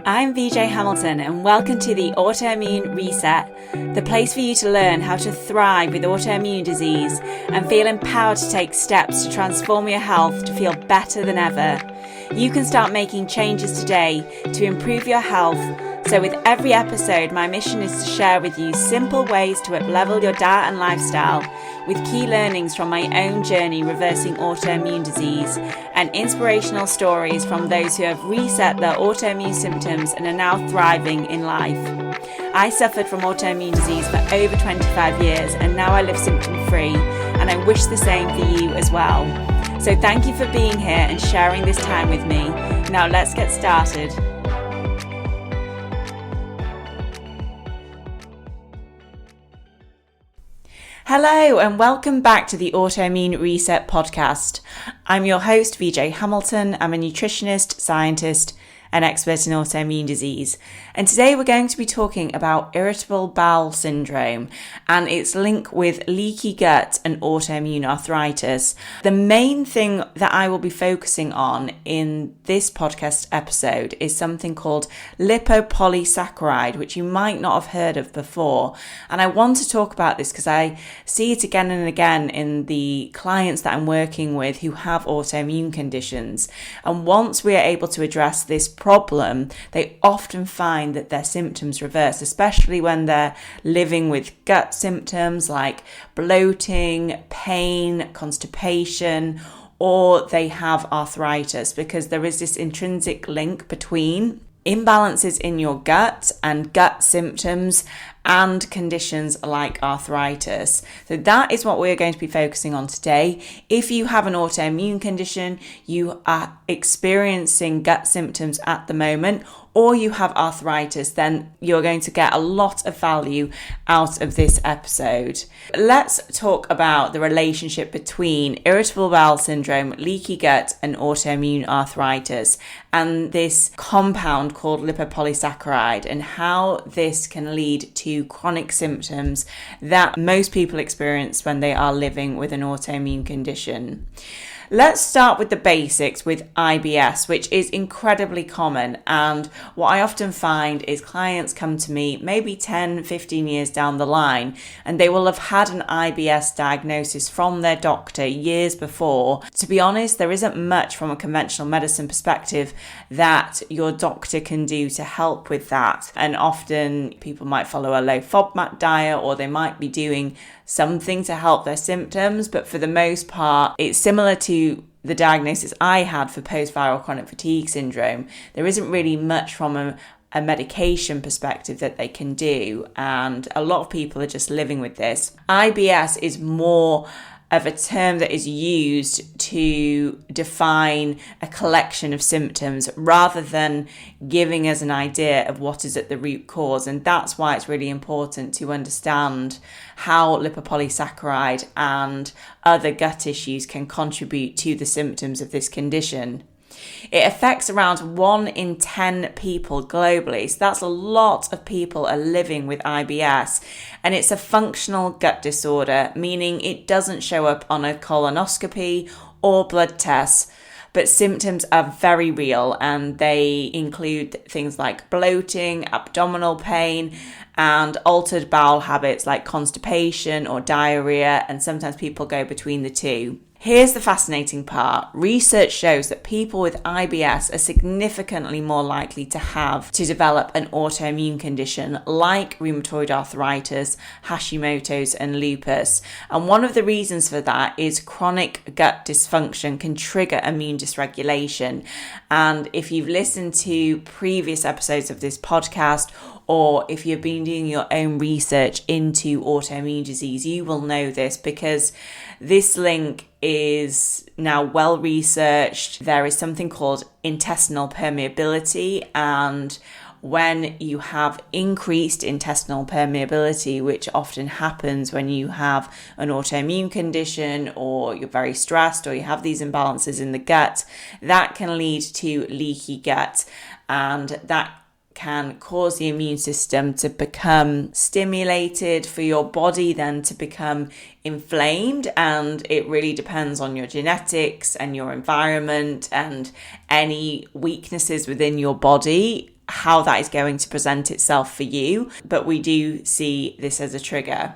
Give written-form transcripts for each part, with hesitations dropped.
I'm VJ Hamilton and welcome to the Autoimmune Reset, the place for you to learn how to thrive with autoimmune disease and feel empowered to take steps to transform your health to feel better than ever. You can start making changes today to improve your health. So with every episode, my mission is to share with you simple ways to up-level your diet and lifestyle with key learnings from my own journey reversing autoimmune disease and inspirational stories from those who have reset their autoimmune symptoms and are now thriving in life. I suffered from autoimmune disease for over 25 years and now I live symptom-free, and I wish the same for you as well. So thank you for being here and sharing this time with me. Now let's get started. Hello and welcome back to the Autoimmune Reset podcast. I'm your host, VJ Hamilton. I'm a nutritionist, scientist, and expert in autoimmune disease. And today we're going to be talking about irritable bowel syndrome and its link with leaky gut and autoimmune arthritis. The main thing that I will be focusing on in this podcast episode is something called lipopolysaccharide, which you might not have heard of before. And I want to talk about this because I see it again and again in the clients that I'm working with who have autoimmune conditions. And once we are able to address this problem, they often find that their symptoms reverse, especially when they're living with gut symptoms like bloating, pain, constipation, or they have arthritis, because there is this intrinsic link between imbalances in your gut and gut symptoms and conditions like arthritis. So that is what we're going to be focusing on today. If you have an autoimmune condition, you are experiencing gut symptoms at the moment, or you have arthritis, then you're going to get a lot of value out of this episode. Let's talk about the relationship between irritable bowel syndrome, leaky gut, and autoimmune arthritis, and this compound called lipopolysaccharide, and how this can lead to chronic symptoms that most people experience when they are living with an autoimmune condition. Let's start with the basics with IBS, which is incredibly common. And what I often find is clients come to me maybe 10, 15 years down the line, and they will have had an IBS diagnosis from their doctor years before. To be honest, there isn't much from a conventional medicine perspective that your doctor can do to help with that. And often people might follow a low FODMAP diet, or they might be doing something to help their symptoms, but for the most part, it's similar to the diagnosis I had for post-viral chronic fatigue syndrome. There isn't really much from a medication perspective that they can do, and a lot of people are just living with this. IBS is more of a term that is used to define a collection of symptoms rather than giving us an idea of what is at the root cause. And that's why it's really important to understand how lipopolysaccharide and other gut issues can contribute to the symptoms of this condition. It affects around 1 in 10 people globally. So that's a lot of people are living with IBS. And it's a functional gut disorder, meaning it doesn't show up on a colonoscopy or blood tests. But symptoms are very real, and they include things like bloating, abdominal pain, and altered bowel habits like constipation or diarrhea, and sometimes people go between the two. Here's the fascinating part. Research shows that people with IBS are significantly more likely to develop an autoimmune condition like rheumatoid arthritis, Hashimoto's, and lupus. And one of the reasons for that is chronic gut dysfunction can trigger immune dysregulation. And if you've listened to previous episodes of this podcast, or if you've been doing your own research into autoimmune disease, you will know this, because this link is now well researched. There is something called intestinal permeability, and when you have increased intestinal permeability, which often happens when you have an autoimmune condition, or you're very stressed, or you have these imbalances in the gut, that can lead to leaky gut, and that can cause the immune system to become stimulated, for your body then to become inflamed. And it really depends on your genetics and your environment and any weaknesses within your body how that is going to present itself for you, but we do see this as a trigger.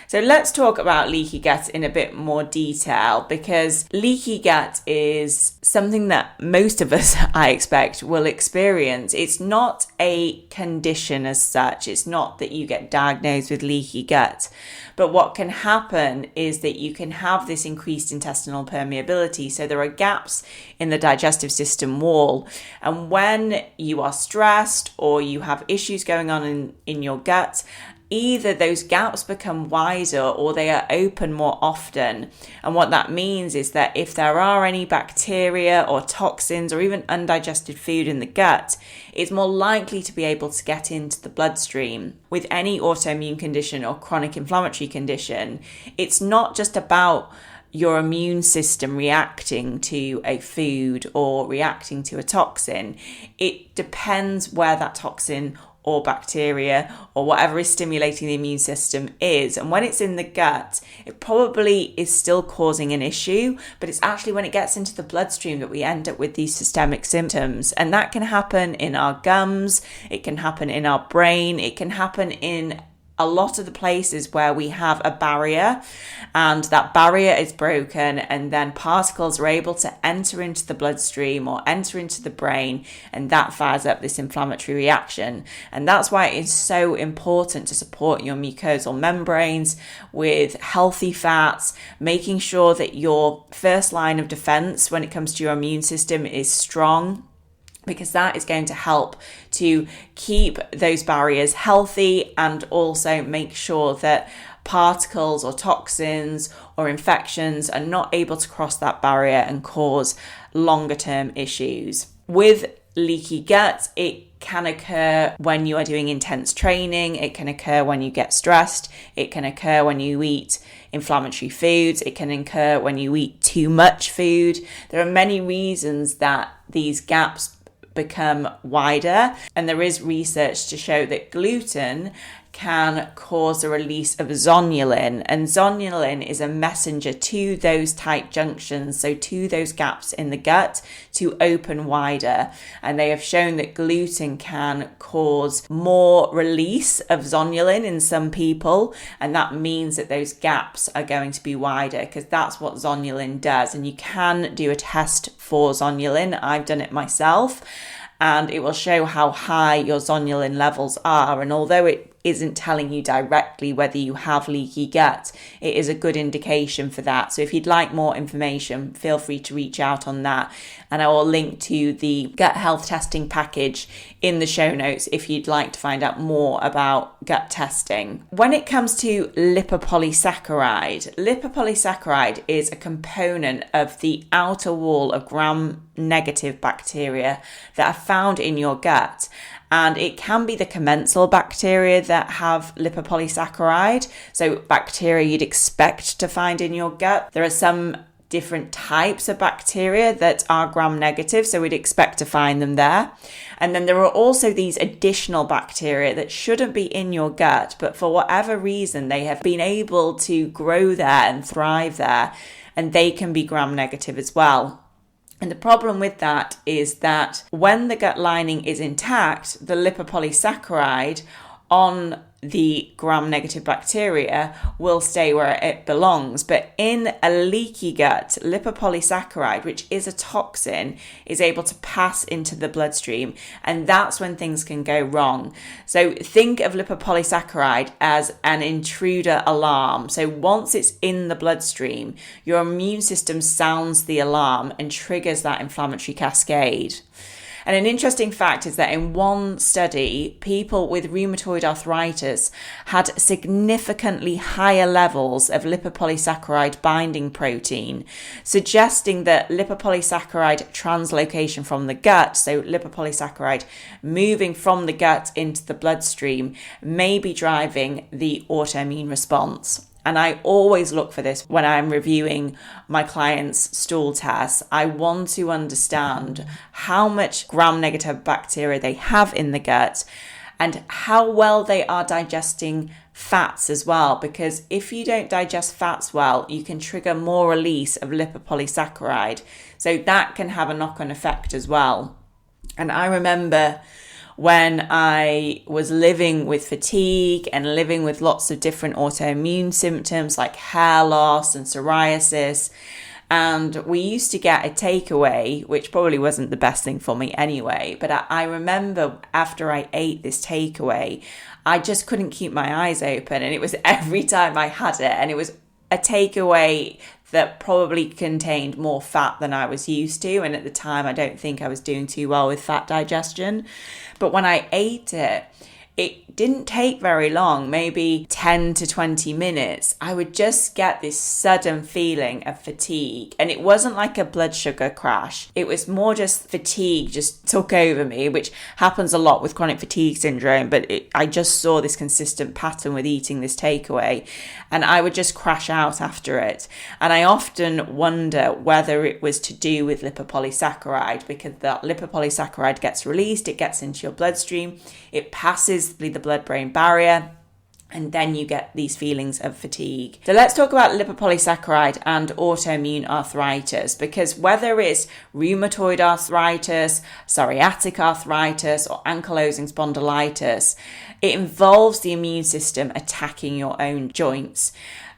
So let's talk about leaky gut in a bit more detail, because leaky gut is something that most of us, I expect, will experience. It's not a condition as such. It's not that you get diagnosed with leaky gut. But what can happen is that you can have this increased intestinal permeability. So there are gaps in the digestive system wall. And when you are stressed or you have issues going on in your gut, either those gaps become wider or they are open more often. And what that means is that if there are any bacteria or toxins or even undigested food in the gut, it's more likely to be able to get into the bloodstream. With any autoimmune condition or chronic inflammatory condition, it's not just about your immune system reacting to a food or reacting to a toxin. It depends where that toxin or bacteria or whatever is stimulating the immune system is. And when it's in the gut, it probably is still causing an issue, but it's actually when it gets into the bloodstream that we end up with these systemic symptoms. And that can happen in our gums, it can happen in our brain, it can happen in a lot of the places where we have a barrier, and that barrier is broken, and then particles are able to enter into the bloodstream or enter into the brain, and that fires up this inflammatory reaction. And that's why it is so important to support your mucosal membranes with healthy fats, making sure that your first line of defense when it comes to your immune system is strong, because that is going to help to keep those barriers healthy and also make sure that particles or toxins or infections are not able to cross that barrier and cause longer term issues. With leaky gut, it can occur when you are doing intense training, it can occur when you get stressed, it can occur when you eat inflammatory foods, it can occur when you eat too much food. There are many reasons that these gaps become wider, and there is research to show that gluten can cause the release of zonulin, and zonulin is a messenger to those tight junctions, so to those gaps in the gut, to open wider. And they have shown that gluten can cause more release of zonulin in some people, and that means that those gaps are going to be wider, because that's what zonulin does. And you can do a test for zonulin. I've done it myself, and it will show how high your zonulin levels are. And although it isn't telling you directly whether you have leaky gut, it is a good indication for that. So if you'd like more information, feel free to reach out on that. And I will link to the gut health testing package in the show notes if you'd like to find out more about gut testing. When it comes to lipopolysaccharide is a component of the outer wall of gram-negative bacteria that are found in your gut. And it can be the commensal bacteria that have lipopolysaccharide, so bacteria you'd expect to find in your gut. There are some different types of bacteria that are gram-negative, so we'd expect to find them there. And then there are also these additional bacteria that shouldn't be in your gut, but for whatever reason, they have been able to grow there and thrive there, and they can be gram-negative as well. And the problem with that is that when the gut lining is intact, the lipopolysaccharide on the gram-negative bacteria will stay where it belongs. But in a leaky gut, lipopolysaccharide, which is a toxin, is able to pass into the bloodstream, and that's when things can go wrong. So think of lipopolysaccharide as an intruder alarm. So once it's in the bloodstream, your immune system sounds the alarm and triggers that inflammatory cascade. And an interesting fact is that in one study, people with rheumatoid arthritis had significantly higher levels of lipopolysaccharide binding protein, suggesting that lipopolysaccharide translocation from the gut, so lipopolysaccharide moving from the gut into the bloodstream, may be driving the autoimmune response. And I always look for this when I'm reviewing my clients' stool tests. I want to understand how much gram-negative bacteria they have in the gut and how well they are digesting fats as well. Because if you don't digest fats well, you can trigger more release of lipopolysaccharide. So that can have a knock-on effect as well. And I remember when I was living with fatigue and living with lots of different autoimmune symptoms like hair loss and psoriasis. And we used to get a takeaway, which probably wasn't the best thing for me anyway. But I remember after I ate this takeaway, I just couldn't keep my eyes open. And it was every time I had it. And it was a takeaway that probably contained more fat than I was used to. And at the time, I don't think I was doing too well with fat digestion. But when I ate it, it didn't take very long, maybe 10 to 20 minutes. I would just get this sudden feeling of fatigue. And it wasn't like a blood sugar crash. It was more just fatigue just took over me, which happens a lot with chronic fatigue syndrome. But I just saw this consistent pattern with eating this takeaway. And I would just crash out after it. And I often wonder whether it was to do with lipopolysaccharide, because the lipopolysaccharide gets released, it gets into your bloodstream, it passes the blood-brain barrier, and then you get these feelings of fatigue. So let's talk about lipopolysaccharide and autoimmune arthritis, because whether it's rheumatoid arthritis, psoriatic arthritis, or ankylosing spondylitis, it involves the immune system attacking your own joints.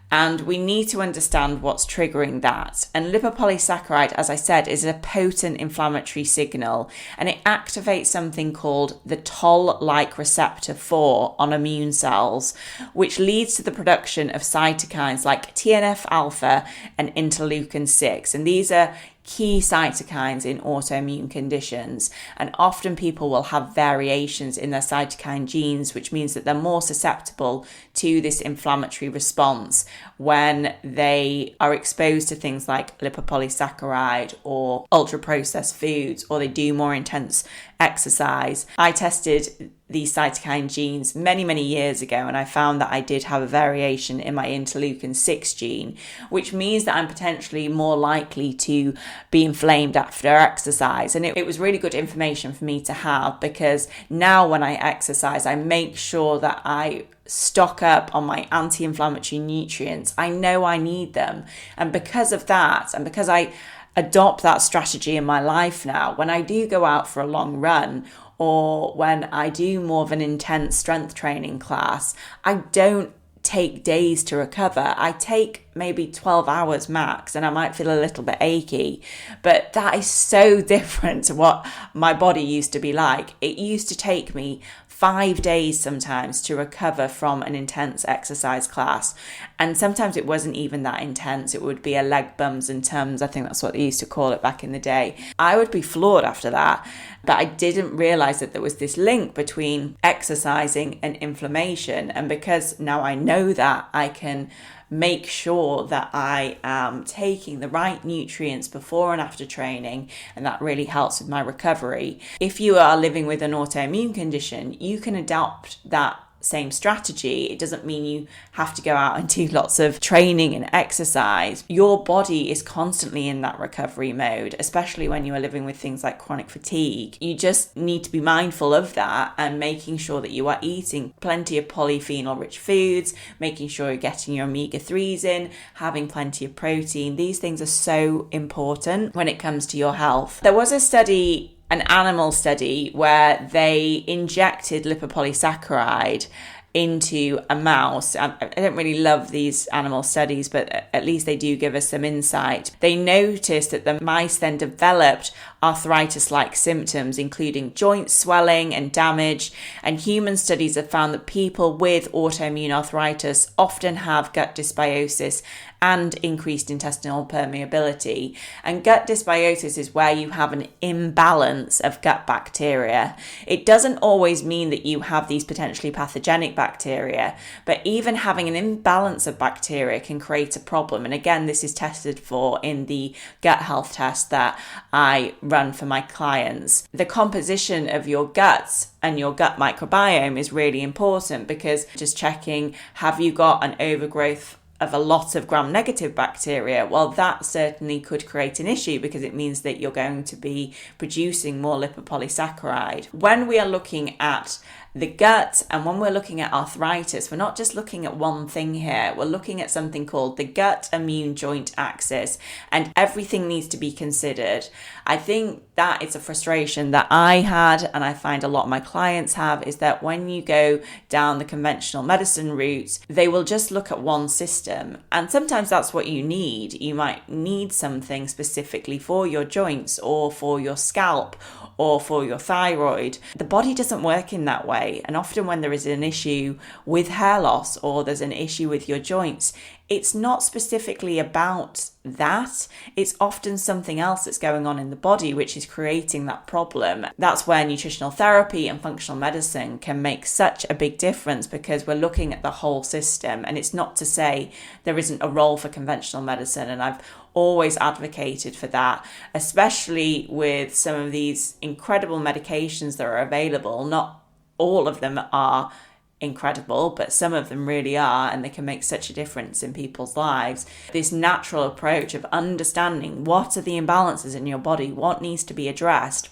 And we need to understand what's triggering that. And lipopolysaccharide, as I said, is a potent inflammatory signal, and it activates something called the toll-like receptor 4 on immune cells, which leads to the production of cytokines like TNF-alpha and interleukin-6. And these are key cytokines in autoimmune conditions, and often people will have variations in their cytokine genes, which means that they're more susceptible to this inflammatory response when they are exposed to things like lipopolysaccharide or ultra processed foods, or they do more intense exercise. I tested these cytokine genes many years ago, and I found that I did have a variation in my interleukin-6 gene, which means that I'm potentially more likely to be inflamed after exercise. And it was really good information for me to have, because now when I exercise, I make sure that I stock up on my anti-inflammatory nutrients. I know I need them. And because of that, and because I adopt that strategy in my life now, when I do go out for a long run, or when I do more of an intense strength training class, I don't take days to recover. I take maybe 12 hours max, and I might feel a little bit achy. But that is so different to what my body used to be like. It used to take me 5 days sometimes to recover from an intense exercise class. And sometimes it wasn't even that intense. It would be a leg bums and tums. I think that's what they used to call it back in the day. I would be floored after that. But I didn't realize that there was this link between exercising and inflammation. And because now I know that, I can make sure that I am taking the right nutrients before and after training, and that really helps with my recovery. If you are living with an autoimmune condition, you can adopt that same strategy. It doesn't mean you have to go out and do lots of training and exercise. Your body is constantly in that recovery mode, especially when you are living with things like chronic fatigue. You just need to be mindful of that and making sure that you are eating plenty of polyphenol rich foods, making sure you're getting your omega-3s in, having plenty of protein. These things are so important when it comes to your health. There was a study, an animal study, where they injected lipopolysaccharide into a mouse. I don't really love these animal studies, but at least they do give us some insight. They noticed that the mice then developed arthritis-like symptoms, including joint swelling and damage. And human studies have found that people with autoimmune arthritis often have gut dysbiosis and increased intestinal permeability. And gut dysbiosis is where you have an imbalance of gut bacteria. It doesn't always mean that you have these potentially pathogenic bacteria, but even having an imbalance of bacteria can create a problem. And again, this is tested for in the gut health test that I run for my clients. The composition of your guts and your gut microbiome is really important, because just checking, have you got an overgrowth of a lot of gram-negative bacteria, well, that certainly could create an issue because it means that you're going to be producing more lipopolysaccharide. When we are looking at the gut and when we're looking at arthritis, we're not just looking at one thing here. We're looking at something called the gut immune joint axis, and everything needs to be considered. I think that is a frustration that I had, and I find a lot of my clients have, is that when you go down the conventional medicine route, they will just look at one system. And sometimes that's what you need. You might need something specifically for your joints or for your scalp or for your thyroid. The body doesn't work in that way. And often when there is an issue with hair loss or there's an issue with your joints, it's not specifically about that. It's often something else that's going on in the body which is creating that problem. That's where nutritional therapy and functional medicine can make such a big difference, because we're looking at the whole system. And it's not to say there isn't a role for conventional medicine, and I've always advocated for that, especially with some of these incredible medications that are available. Not all of them are incredible, but some of them really are, and they can make such a difference in people's lives. This natural approach of understanding what are the imbalances in your body, what needs to be addressed,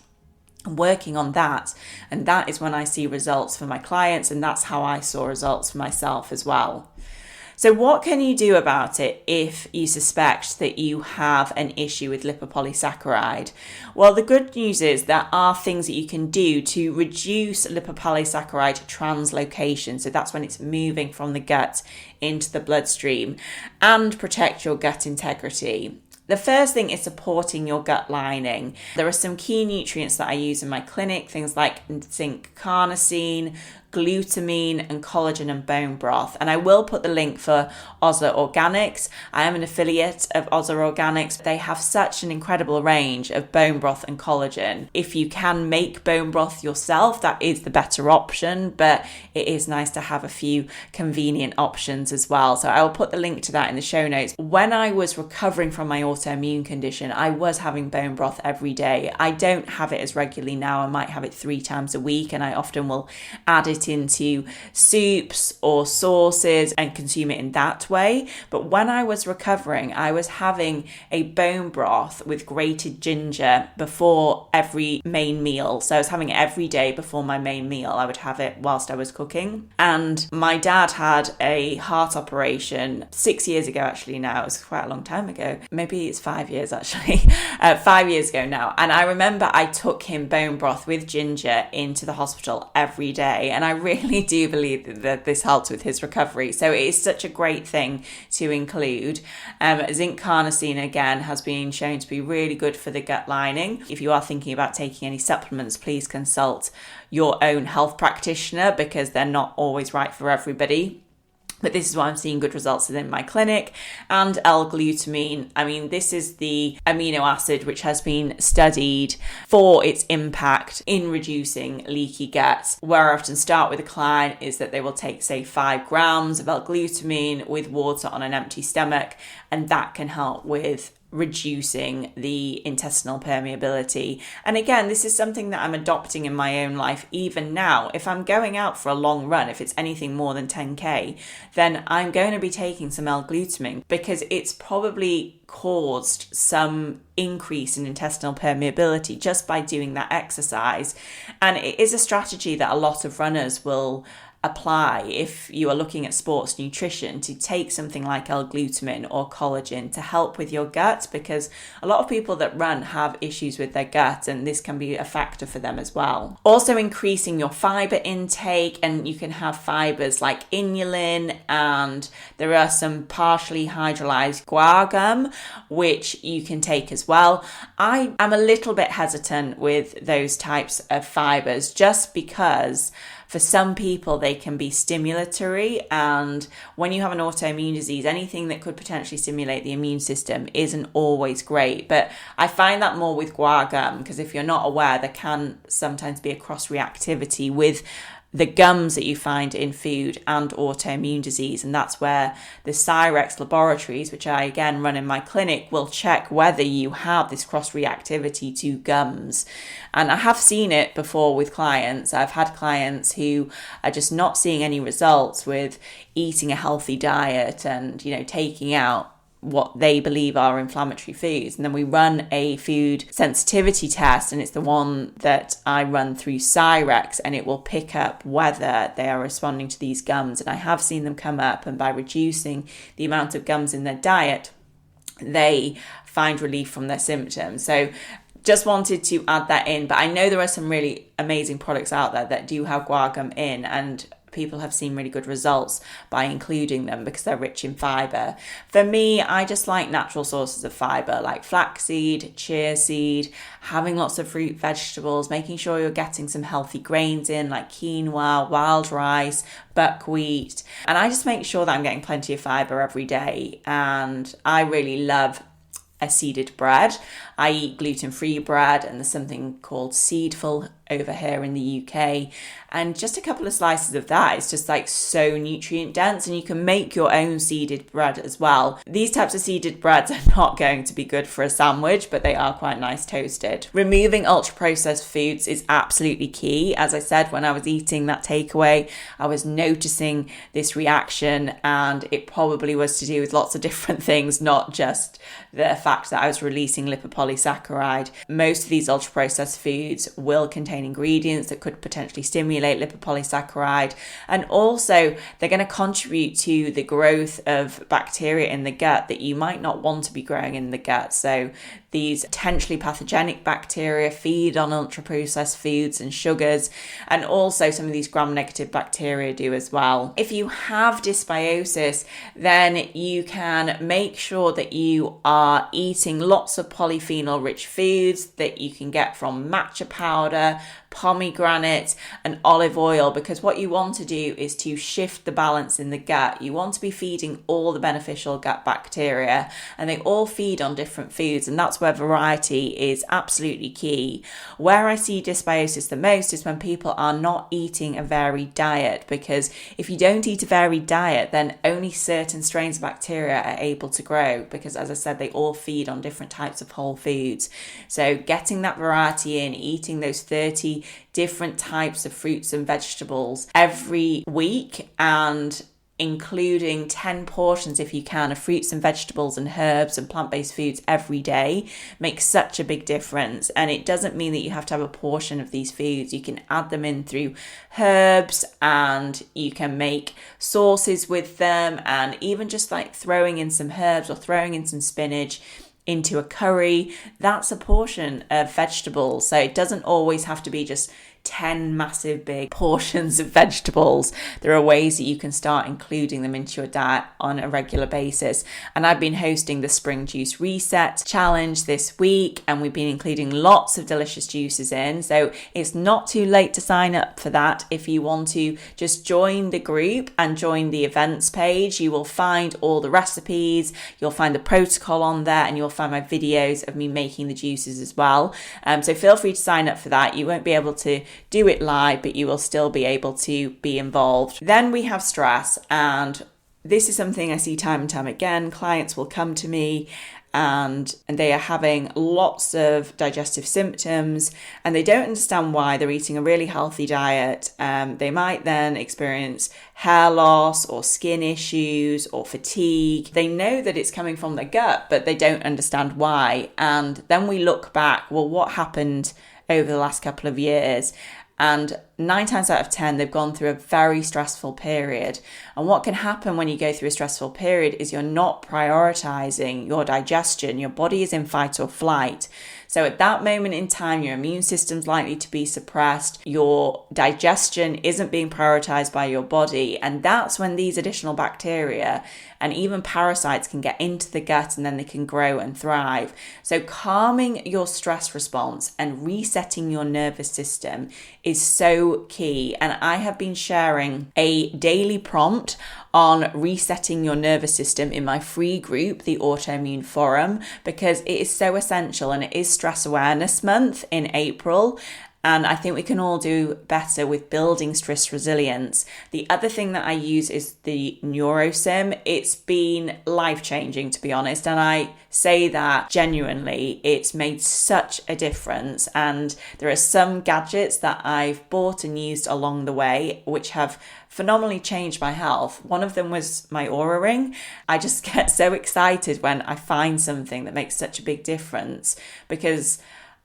and working on that. And that is when I see results for my clients, and that's how I saw results for myself as well. So what can you do about it if you suspect that you have an issue with lipopolysaccharide? Well, the good news is there are things that you can do to reduce lipopolysaccharide translocation. So that's when it's moving from the gut into the bloodstream, and protect your gut integrity. The first thing is supporting your gut lining. There are some key nutrients that I use in my clinic, things like zinc carnosine, glutamine, and collagen and bone broth. And I will put the link for Oza Organics. I am an affiliate of Oza Organics. They have such an incredible range of bone broth and collagen. If you can make bone broth yourself, that is the better option, but it is nice to have a few convenient options as well. So I will put the link to that in the show notes. When I was recovering from my autoimmune condition, I was having bone broth every day. I don't have it as regularly now. I might have it 3 times a week, and I often will add it into soups or sauces and consume it in that way. But when I was recovering, I was having a bone broth with grated ginger before every main meal. So I was having it every day before my main meal. I would have it whilst I was cooking. And my dad had a heart operation 6 years ago, actually now. It was quite a long time ago. Maybe it's 5 years actually. 5 years ago now. And I remember I took him bone broth with ginger into the hospital every day. And I really do believe that this helped with his recovery. So it is such a great thing to include. Zinc carnosine, again, has been shown to be really good for the gut lining. If you are thinking about taking any supplements, please consult your own health practitioner, because they're not always right for everybody. But this is what I'm seeing good results within my clinic. And L-glutamine, I mean, this is the amino acid which has been studied for its impact in reducing leaky gut. Where I often start with a client is that they will take, say, 5 grams of L-glutamine with water on an empty stomach, and that can help with reducing the intestinal permeability. And again, this is something that I'm adopting in my own life even now. If I'm going out for a long run, if it's anything more than 10k, then I'm going to be taking some L-glutamine, because it's probably caused some increase in intestinal permeability just by doing that exercise. And it is a strategy that a lot of runners will apply if you are looking at sports nutrition, to take something like L-glutamine or collagen to help with your gut, because a lot of people that run have issues with their gut, and this can be a factor for them as well. Also increasing your fiber intake, and you can have fibers like inulin, and there are some partially hydrolyzed guar gum which you can take as well. I am a little bit hesitant with those types of fibers, just because for some people, they can be stimulatory, and when you have an autoimmune disease, anything that could potentially stimulate the immune system isn't always great. But I find that more with guar gum, because if you're not aware, there can sometimes be a cross-reactivity with the gums that you find in food and autoimmune disease. And that's where the Cyrex laboratories, which I again run in my clinic, will check whether you have this cross-reactivity to gums. And I have seen it before with clients. I've had clients who are just not seeing any results with eating a healthy diet and, taking out what they believe are inflammatory foods. And then we run a food sensitivity test, and it's the one that I run through Cyrex, and it will pick up whether they are responding to these gums. And I have seen them come up, and by reducing the amount of gums in their diet, they find relief from their symptoms. So just wanted to add that in. But I know there are some really amazing products out there that do have guar gum in, and people have seen really good results by including them because they're rich in fibre. For me, I just like natural sources of fibre like flaxseed, chia seed, having lots of fruit, vegetables, making sure you're getting some healthy grains in like quinoa, wild rice, buckwheat. And I just make sure that I'm getting plenty of fibre every day. And I really love a seeded bread. I eat gluten-free bread, and there's something called Seedful over here in the UK, and just a couple of slices of that is just like so nutrient dense, and you can make your own seeded bread as well. These types of seeded breads are not going to be good for a sandwich, but they are quite nice toasted. Removing ultra processed foods is absolutely key. As I said, when I was eating that takeaway, I was noticing this reaction, and it probably was to do with lots of different things, not just the fact that I was releasing lipopolysaccharide. Most of these ultra processed foods will contain ingredients that could potentially stimulate lipopolysaccharide, and also they're going to contribute to the growth of bacteria in the gut that you might not want to be growing in the gut. So these potentially pathogenic bacteria feed on ultra processed foods and sugars, and also some of these gram-negative bacteria do as well. If you have dysbiosis, then you can make sure that you are eating lots of polyphenol rich foods that you can get from matcha powder, pomegranate and olive oil, because what you want to do is to shift the balance in the gut. You want to be feeding all the beneficial gut bacteria, and they all feed on different foods, and that's where variety is absolutely key. Where I see dysbiosis the most is when people are not eating a varied diet, because if you don't eat a varied diet, then only certain strains of bacteria are able to grow, because as I said, they all feed on different types of whole foods. So getting that variety in, eating those 30 different types of fruits and vegetables every week, and including 10 portions if you can of fruits and vegetables and herbs and plant-based foods every day makes such a big difference. And it doesn't mean that you have to have a portion of these foods. You can add them in through herbs, and you can make sauces with them, and even just like throwing in some herbs or throwing in some spinach into a curry, that's a portion of vegetables. So it doesn't always have to be just 10 massive big portions of vegetables. There are ways that you can start including them into your diet on a regular basis. And I've been hosting the Spring Juice Reset Challenge this week, and we've been including lots of delicious juices in. So it's not too late to sign up for that. If you want to just join the group and join the events page, you will find all the recipes, you'll find the protocol on there, and you'll find my videos of me making the juices as well. So feel free to sign up for that. You won't be able to do it live, but you will still be able to be involved. Then we have stress, and this is something I see time and time again. Clients will come to me and they are having lots of digestive symptoms, and they don't understand why. They're eating a really healthy diet. They might then experience hair loss or skin issues or fatigue. They know that it's coming from their gut, but they don't understand why. And then we look back, well, what happened over the last couple of years? And 9 times out of 10, they've gone through a very stressful period. And what can happen when you go through a stressful period is you're not prioritizing your digestion. Your body is in fight or flight. So at that moment in time, your immune system's likely to be suppressed. Your digestion isn't being prioritized by your body. And that's when these additional bacteria and even parasites can get into the gut, and then they can grow and thrive. So calming your stress response and resetting your nervous system is so key. And I have been sharing a daily prompt on resetting your nervous system in my free group, the Autoimmune Forum, because it is so essential, and it is Stress Awareness Month in April. And I think we can all do better with building stress resilience. The other thing that I use is the NeuroSim. It's been life-changing, to be honest. And I say that genuinely. It's made such a difference. And there are some gadgets that I've bought and used along the way, which have phenomenally changed my health. One of them was my Oura Ring. I just get so excited when I find something that makes such a big difference, because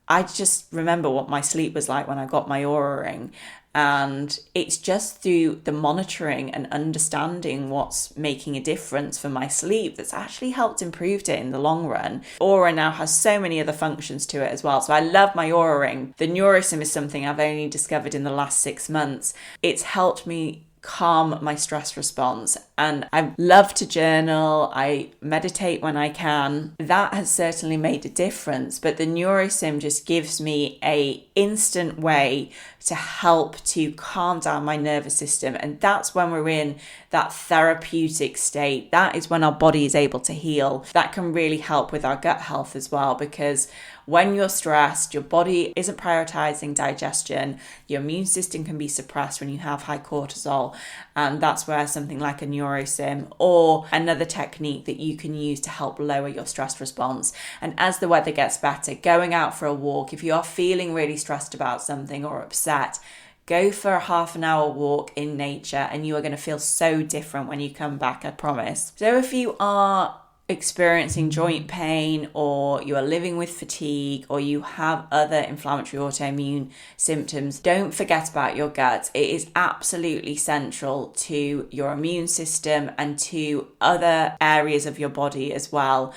I just remember what my sleep was like when I got my Oura Ring. And it's just through the monitoring and understanding what's making a difference for my sleep that's actually helped improve it in the long run. Oura now has so many other functions to it as well. So I love my Oura Ring. The NeuroSim is something I've only discovered in the last 6 months. It's helped me calm my stress response, and I love to journal. I meditate when I can. That has certainly made a difference, but the NeuroSim just gives me a instant way to help to calm down my nervous system, and that's when we're in that therapeutic state. That is when our body is able to heal. That can really help with our gut health as well, because when you're stressed, your body isn't prioritizing digestion. Your immune system can be suppressed when you have high cortisol. And that's where something like a NeuroSim or another technique that you can use to help lower your stress response. And as the weather gets better, going out for a walk, if you are feeling really stressed about something or upset, go for a half an hour walk in nature and you are going to feel so different when you come back, I promise. So if you are experiencing joint pain, or you are living with fatigue, or you have other inflammatory autoimmune symptoms, don't forget about your gut. It is absolutely central to your immune system and to other areas of your body as well.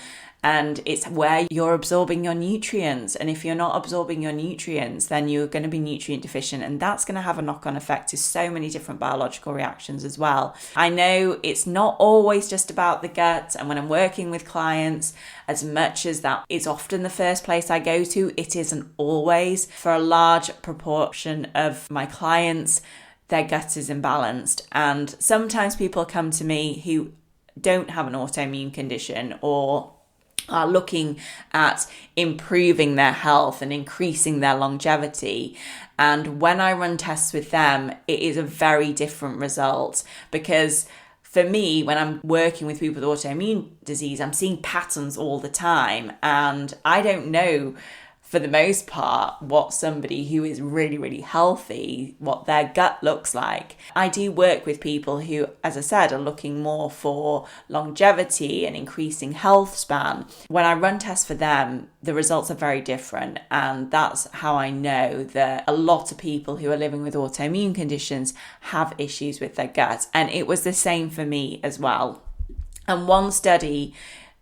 And it's where you're absorbing your nutrients. And if you're not absorbing your nutrients, then you're going to be nutrient deficient. And that's going to have a knock-on effect to so many different biological reactions as well. I know it's not always just about the gut. And when I'm working with clients, as much as that is often the first place I go to, it isn't always. For a large proportion of my clients, their gut is imbalanced. And sometimes people come to me who don't have an autoimmune condition or are looking at improving their health and increasing their longevity. And when I run tests with them, it is a very different result, because for me, when I'm working with people with autoimmune disease, I'm seeing patterns all the time. And I don't know, for the most part, what somebody who is really, really healthy, what their gut looks like. I do work with people who, as I said, are looking more for longevity and increasing health span. When I run tests for them, the results are very different. And that's how I know that a lot of people who are living with autoimmune conditions have issues with their gut. And it was the same for me as well. And one study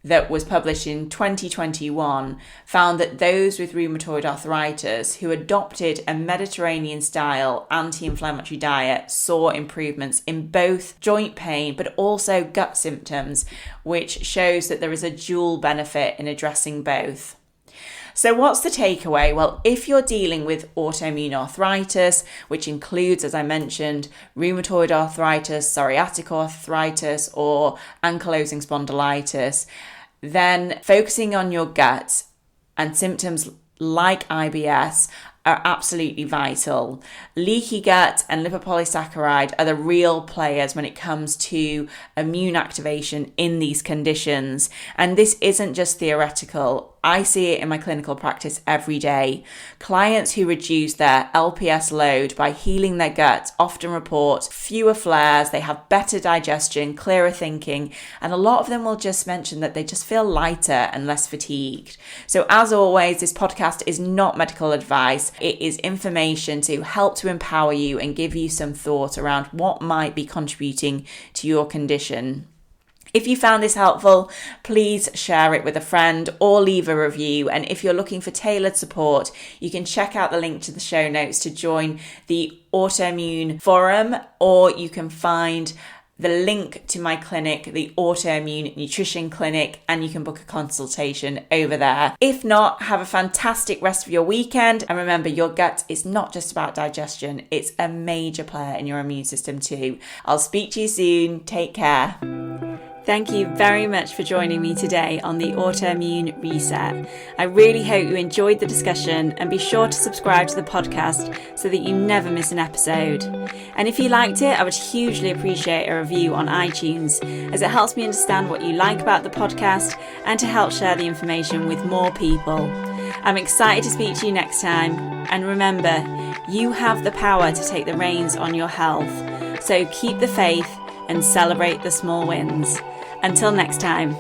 that was published in 2021 found that those with rheumatoid arthritis who adopted a Mediterranean-style anti-inflammatory diet saw improvements in both joint pain but also gut symptoms, which shows that there is a dual benefit in addressing both. So what's the takeaway? Well, if you're dealing with autoimmune arthritis, which includes, as I mentioned, rheumatoid arthritis, psoriatic arthritis, or ankylosing spondylitis, then focusing on your gut and symptoms like IBS are absolutely vital. Leaky gut and lipopolysaccharide are the real players when it comes to immune activation in these conditions. And this isn't just theoretical. I see it in my clinical practice every day. Clients who reduce their LPS load by healing their gut often report fewer flares, they have better digestion, clearer thinking, and a lot of them will just mention that they just feel lighter and less fatigued. So as always, this podcast is not medical advice. It is information to help to empower you and give you some thought around what might be contributing to your condition. If you found this helpful, please share it with a friend or leave a review. And if you're looking for tailored support, you can check out the link to the show notes to join the Autoimmune Forum, or you can find the link to my clinic, the Autoimmune Nutrition Clinic, and you can book a consultation over there. If not, have a fantastic rest of your weekend. And remember, your gut is not just about digestion, it's a major player in your immune system too. I'll speak to you soon. Take care. Thank you very much for joining me today on the Autoimmune Reset. I really hope you enjoyed the discussion, and be sure to subscribe to the podcast so that you never miss an episode. And if you liked it, I would hugely appreciate a review on iTunes, as it helps me understand what you like about the podcast and to help share the information with more people. I'm excited to speak to you next time, and remember, you have the power to take the reins on your health. So keep the faith and celebrate the small wins. Until next time.